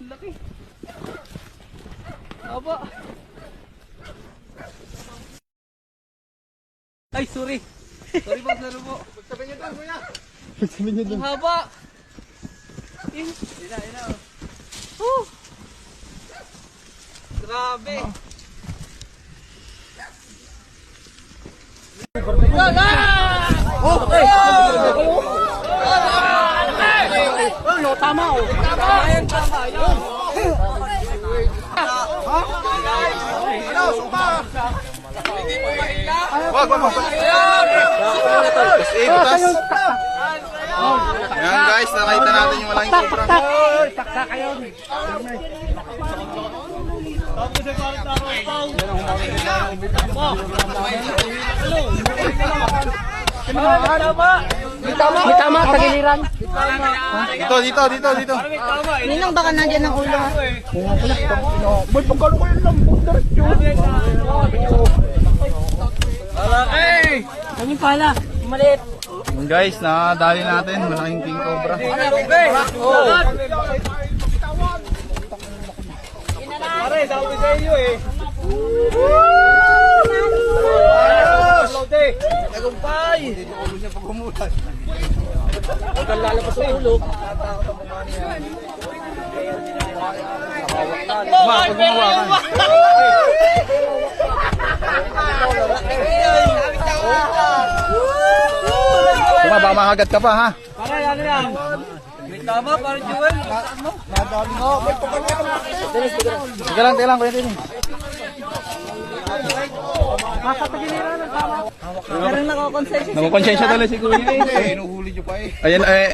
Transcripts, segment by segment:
Laki. Aba. Ay, sorry. Sorry po, sorry po. Pagsabi niyo doon, kuya. Ang haba. Ina. Grabe. No, tama oh. Tama yun. Ano, supa. Wag. Ayan guys, nakita natin yung malaking cobra. Taksa kayo. May tama, tagiliran. Dito. Ninong baka nandiyan ang ulo. Boy, pagkano ko yung lambong diretso. Hey! Kanyang pala, maliit. Ayan guys, nakadali natin malaking king cobra. Pare, sabi sa iyo eh. Tagumpay! Huwag kang lalabas sa ulo. Baka mahagat ka pa ha. Pare, ano yan? May tama, pare Jewel. Teka lang, kuya din. Parang nakakonsensya. Nakukonsensya talaga si kuya eh. Inuhuli niyo pa eh.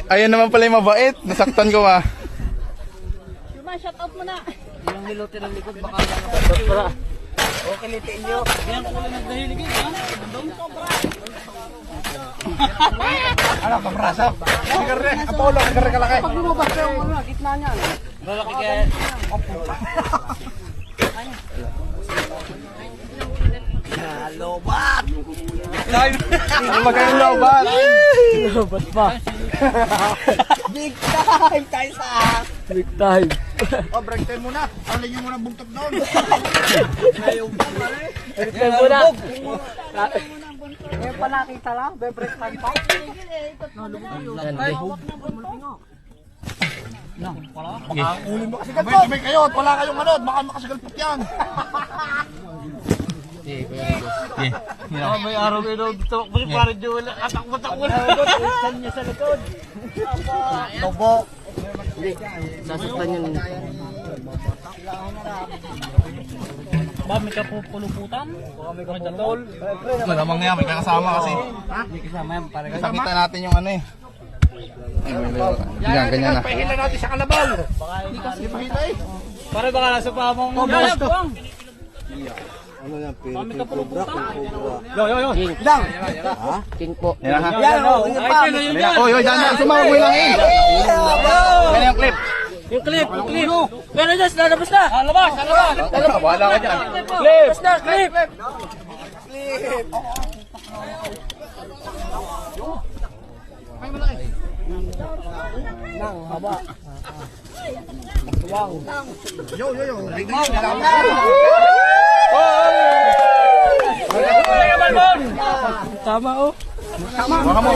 Ayan naman pala yung mabait. Nasaktan ko ah. Shout out mo na. Yung nilote ng likod, baka para. Okay, litiin nyo. Yan ko lang nagdahilig eh. Ano, pamrasap. Kagare, Apollo, kagare kalaki. Pag lumabas ka yung gitna niya. Lalaki kaya. Lobat! Ano ba kayong lobat? Lobat pa. Big time tayo sa Big time. Oh, break time muna. Alin nyo muna bugtok doon. Big time muna. Ngayon pa nakita lang, break time pa. Ulin mo kasi ganito. May kayo at wala kayong ano. Baka makasagalpot yan. May araw kayo dito. Pare Jewel. Atak-matak mo na. Isan niya sa likod. Tobo. Sasaktan yun. Ba, may kapupuluputan? May kaputol? Malamang nga, may kakasama kasi. May kasama yan. Parang Nakita natin yung ano eh. Ganyan na. Pahila natin sa kalabaw. Hindi kasi mahila eh. Pare baka nasa pamong. Ano yan? Kami kapuluputan. Yo. Ilang? King po. Yan ha. Yan o. Ay, yun yan. Oy, dyan. Sumama mo lang eh. Yan yung clip. Yung clip. Pero dyan, lalabas na. Lalabas. Wala ka dyan. Clip. Basta, clip. Nang haba. Yo. Tama oh. Waka mo.